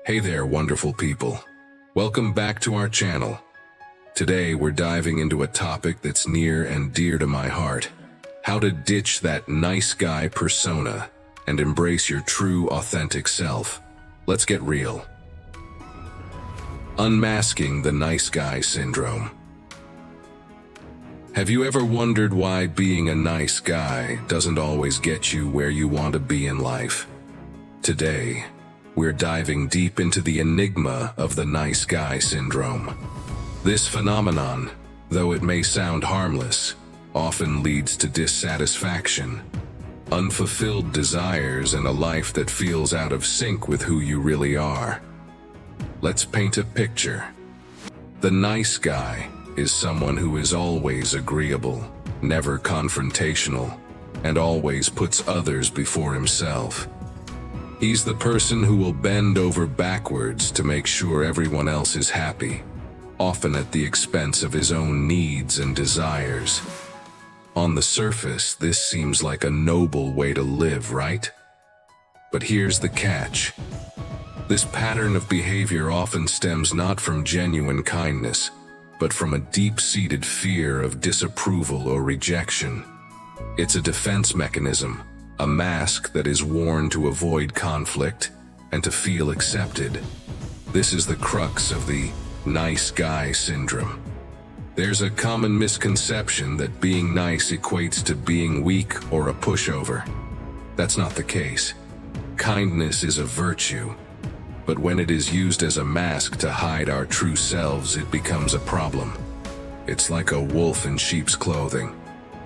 Hey there, wonderful people. Welcome back to our channel. Today we're diving into a topic that's near and dear to my heart. How to ditch that nice guy persona and embrace your true, authentic self. Let's get real. Unmasking the nice guy syndrome. Have you ever wondered why being a nice guy doesn't always get you where you want to be in life? Today, we're diving deep into the enigma of the nice guy syndrome. This phenomenon, though it may sound harmless, often leads to dissatisfaction, unfulfilled desires, and a life that feels out of sync with who you really are. Let's paint a picture. The nice guy is someone who is always agreeable, never confrontational, and always puts others before himself. He's the person who will bend over backwards to make sure everyone else is happy, often at the expense of his own needs and desires. On the surface, this seems like a noble way to live, right? But here's the catch. This pattern of behavior often stems not from genuine kindness, but from a deep-seated fear of disapproval or rejection. It's a defense mechanism, a mask that is worn to avoid conflict and to feel accepted. This is the crux of the nice guy syndrome. There's a common misconception that being nice equates to being weak or a pushover. That's not the case. Kindness is a virtue, but when it is used as a mask to hide our true selves, it becomes a problem. It's like a wolf in sheep's clothing.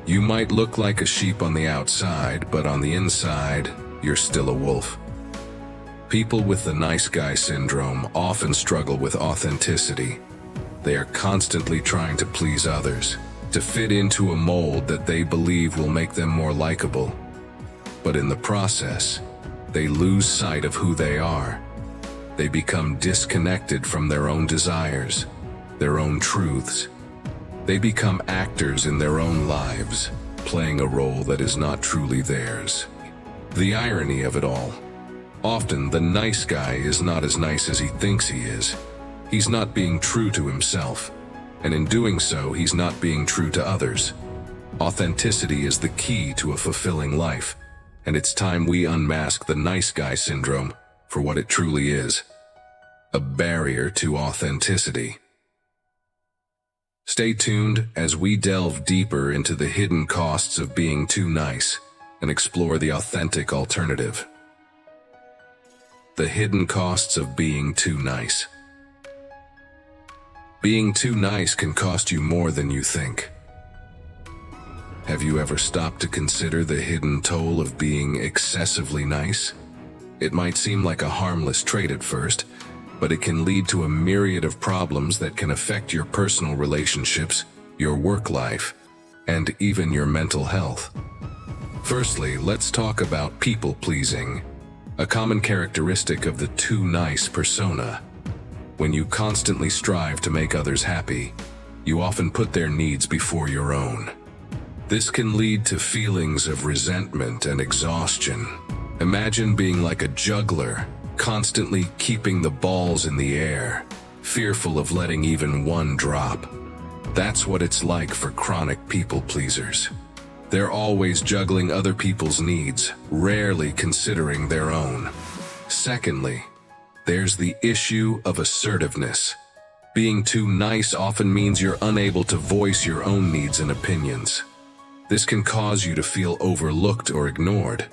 You might look like a sheep on the outside, but on the inside, you're still a wolf. People with the nice guy syndrome often struggle with authenticity. They are constantly trying to please others, to fit into a mold that they believe will make them more likable. But in the process, they lose sight of who they are. They become disconnected from their own desires, their own truths. They become actors in their own lives, playing a role that is not truly theirs. The irony of it all. Often, the nice guy is not as nice as he thinks he is. He's not being true to himself, and in doing so, he's not being true to others. Authenticity is the key to a fulfilling life, and it's time we unmask the nice guy syndrome for what it truly is: a barrier to authenticity. Stay tuned as we delve deeper into the hidden costs of being too nice and explore the authentic alternative. The hidden costs of being too nice. Being too nice can cost you more than you think. Have you ever stopped to consider the hidden toll of being excessively nice? It might seem like a harmless trait at first, but it can lead to a myriad of problems that can affect your personal relationships, your work life, and even your mental health. Firstly, let's talk about people-pleasing, a common characteristic of the too nice persona. When you constantly strive to make others happy, you often put their needs before your own. This can lead to feelings of resentment and exhaustion. Imagine being like a juggler, constantly keeping the balls in the air, fearful of letting even one drop. That's what it's like for chronic people pleasers. They're always juggling other people's needs, rarely considering their own. Secondly, there's the issue of assertiveness. Being too nice often means you're unable to voice your own needs and opinions. This can cause you to feel overlooked or ignored.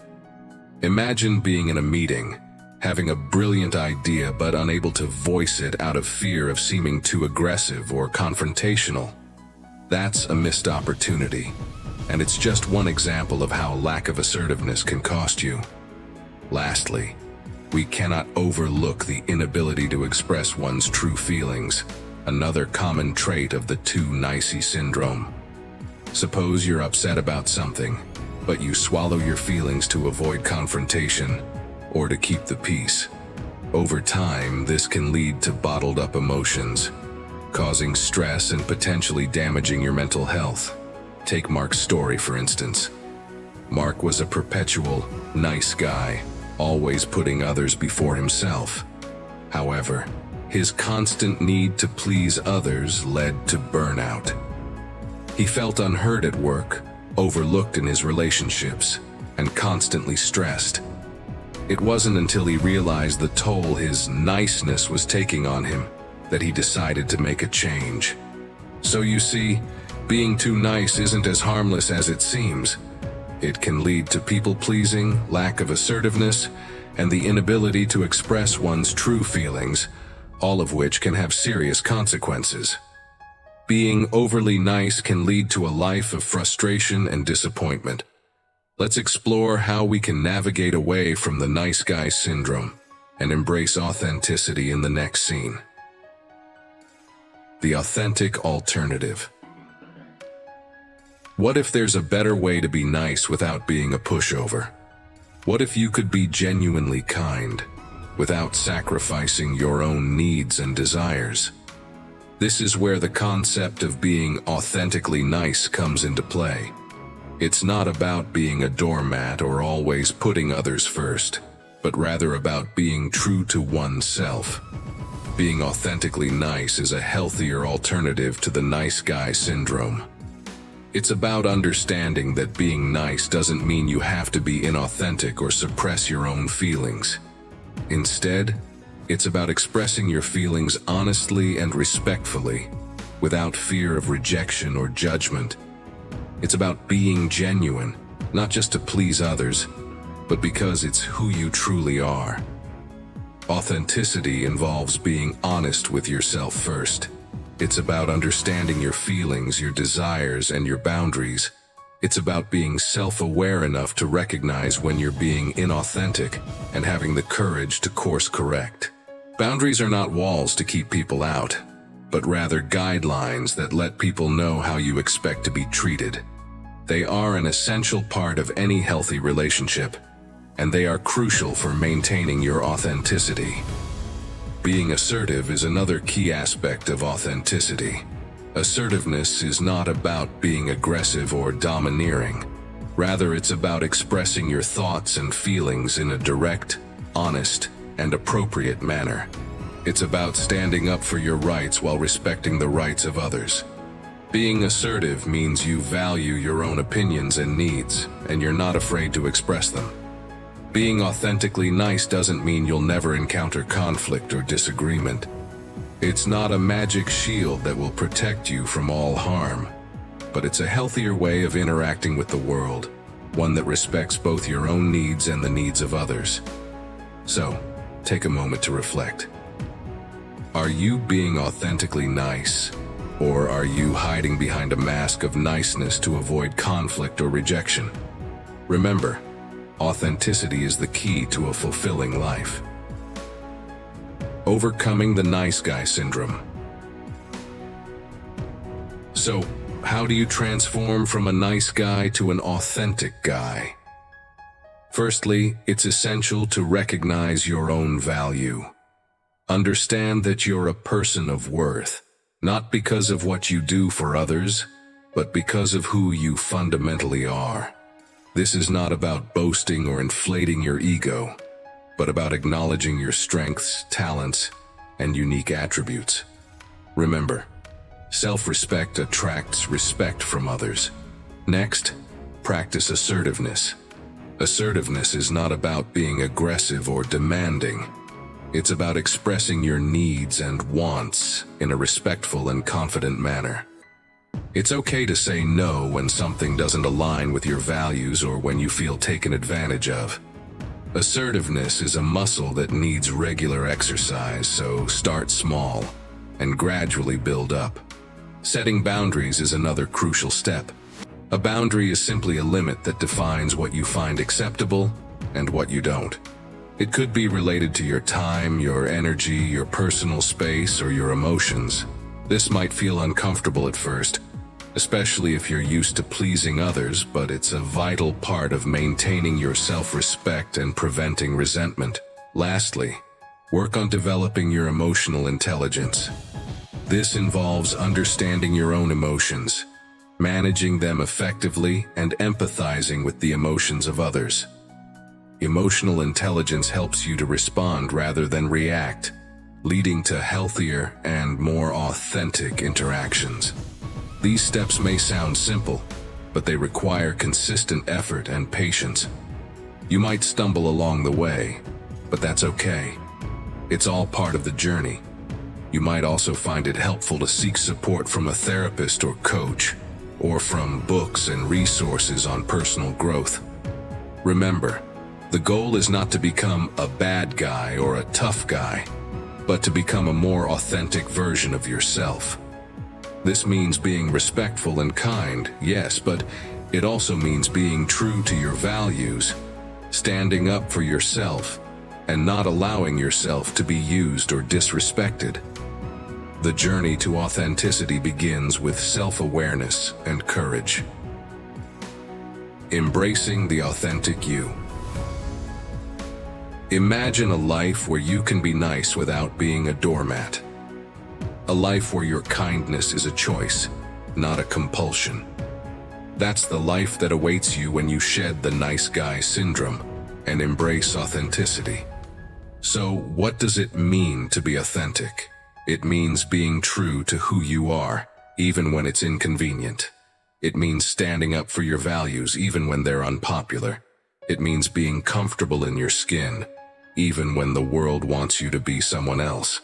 Imagine being in a meeting, having a brilliant idea but unable to voice it out of fear of seeming too aggressive or confrontational. That's a missed opportunity, and it's just one example of how lack of assertiveness can cost you. Lastly, we cannot overlook the inability to express one's true feelings, another common trait of the too nicey syndrome. Suppose you're upset about something, but you swallow your feelings to avoid confrontation or to keep the peace. Over time, this can lead to bottled up emotions, causing stress and potentially damaging your mental health. Take Mark's story, for instance. Mark was a perpetual nice guy, always putting others before himself. However, his constant need to please others led to burnout. He felt unheard at work, overlooked in his relationships, and constantly stressed. It wasn't until he realized the toll his niceness was taking on him that he decided to make a change. So you see, being too nice isn't as harmless as it seems. It can lead to people-pleasing, lack of assertiveness, and the inability to express one's true feelings, all of which can have serious consequences. Being overly nice can lead to a life of frustration and disappointment. Let's explore how we can navigate away from the nice guy syndrome and embrace authenticity in the next scene. The authentic alternative. What if there's a better way to be nice without being a pushover? What if you could be genuinely kind without sacrificing your own needs and desires? This is where the concept of being authentically nice comes into play. It's not about being a doormat or always putting others first, but rather about being true to oneself. Being authentically nice is a healthier alternative to the nice guy syndrome. It's about understanding that being nice doesn't mean you have to be inauthentic or suppress your own feelings. Instead, it's about expressing your feelings honestly and respectfully, without fear of rejection or judgment. It's about being genuine, not just to please others, but because it's who you truly are. Authenticity involves being honest with yourself first. It's about understanding your feelings, your desires, and your boundaries. It's about being self-aware enough to recognize when you're being inauthentic and having the courage to course correct. Boundaries are not walls to keep people out, but rather guidelines that let people know how you expect to be treated. They are an essential part of any healthy relationship, and they are crucial for maintaining your authenticity. Being assertive is another key aspect of authenticity. Assertiveness is not about being aggressive or domineering. Rather, it's about expressing your thoughts and feelings in a direct, honest, and appropriate manner. It's about standing up for your rights while respecting the rights of others. Being assertive means you value your own opinions and needs, and you're not afraid to express them. Being authentically nice doesn't mean you'll never encounter conflict or disagreement. It's not a magic shield that will protect you from all harm, but it's a healthier way of interacting with the world, one that respects both your own needs and the needs of others. So, take a moment to reflect. Are you being authentically nice, or are you hiding behind a mask of niceness to avoid conflict or rejection? Remember, authenticity is the key to a fulfilling life. Overcoming the nice guy syndrome. So, how do you transform from a nice guy to an authentic guy? Firstly, it's essential to recognize your own value. Understand that you're a person of worth, not because of what you do for others, but because of who you fundamentally are. This is not about boasting or inflating your ego, but about acknowledging your strengths, talents, and unique attributes. Remember, self-respect attracts respect from others. Next, practice assertiveness. Assertiveness is not about being aggressive or demanding. It's about expressing your needs and wants in a respectful and confident manner. It's okay to say no when something doesn't align with your values or when you feel taken advantage of. Assertiveness is a muscle that needs regular exercise, so start small and gradually build up. Setting boundaries is another crucial step. A boundary is simply a limit that defines what you find acceptable and what you don't. It could be related to your time, your energy, your personal space, or your emotions. This might feel uncomfortable at first, especially if you're used to pleasing others, but it's a vital part of maintaining your self-respect and preventing resentment. Lastly, work on developing your emotional intelligence. This involves understanding your own emotions, managing them effectively, and empathizing with the emotions of others. Emotional intelligence helps you to respond rather than react, leading to healthier and more authentic interactions. These steps may sound simple, but they require consistent effort and patience. You might stumble along the way, but that's okay. It's all part of the journey. You might also find it helpful to seek support from a therapist or coach, or from books and resources on personal growth. Remember, the goal is not to become a bad guy or a tough guy, but to become a more authentic version of yourself. This means being respectful and kind, yes, but it also means being true to your values, standing up for yourself, and not allowing yourself to be used or disrespected. The journey to authenticity begins with self-awareness and courage. Embracing the authentic you. Imagine a life where you can be nice without being a doormat. A life where your kindness is a choice, not a compulsion. That's the life that awaits you when you shed the nice guy syndrome and embrace authenticity. So, what does it mean to be authentic? It means being true to who you are, even when it's inconvenient. It means standing up for your values even when they're unpopular. It means being comfortable in your skin, even when the world wants you to be someone else.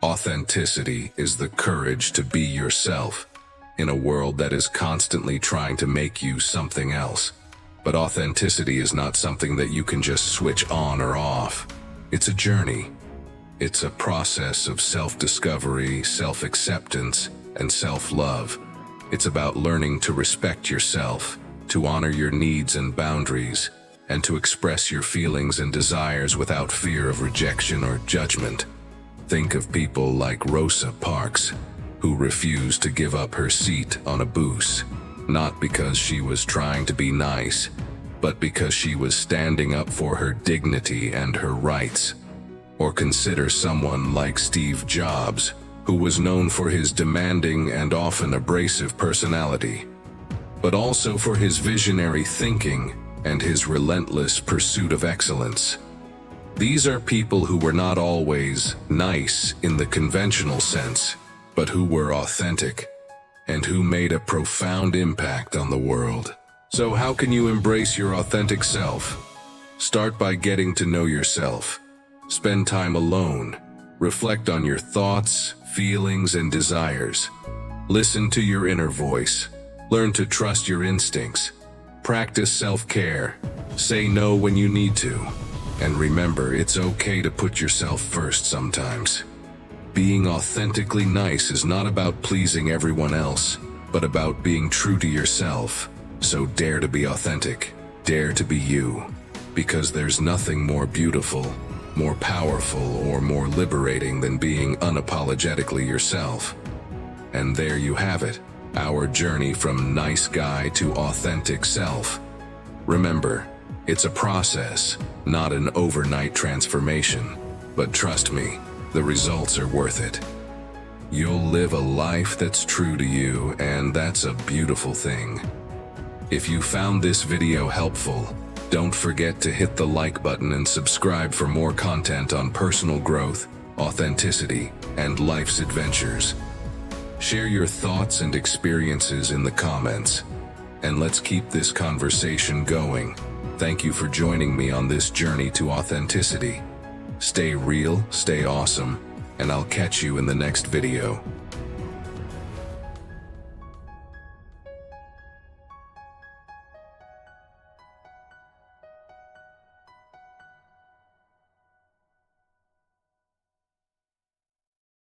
Authenticity is the courage to be yourself in a world that is constantly trying to make you something else. But authenticity is not something that you can just switch on or off. It's a journey. It's a process of self-discovery, self-acceptance, and self-love. It's about learning to respect yourself, to honor your needs and boundaries, and to express your feelings and desires without fear of rejection or judgment. Think of people like Rosa Parks, who refused to give up her seat on a bus, not because she was trying to be nice, but because she was standing up for her dignity and her rights. Or consider someone like Steve Jobs, who was known for his demanding and often abrasive personality, but also for his visionary thinking and his relentless pursuit of excellence. These are people who were not always nice in the conventional sense, but who were authentic, and who made a profound impact on the world. So how can you embrace your authentic self? Start by getting to know yourself. Spend time alone. Reflect on your thoughts, feelings, and desires. Listen to your inner voice. Learn to trust your instincts. Practice self-care. Say no when you need to. And remember, it's okay to put yourself first sometimes. Being authentically nice is not about pleasing everyone else, but about being true to yourself. So dare to be authentic. Dare to be you. Because there's nothing more beautiful, more powerful, or more liberating than being unapologetically yourself. And there you have it, our journey from nice guy to authentic self. Remember, it's a process, not an overnight transformation. But trust me, the results are worth it. You'll live a life that's true to you, and that's a beautiful thing. If you found this video helpful, don't forget to hit the like button and subscribe for more content on personal growth, authenticity, and life's adventures. Share your thoughts and experiences in the comments, and let's keep this conversation going. Thank you for joining me on this journey to authenticity. Stay real, stay awesome, and I'll catch you in the next video.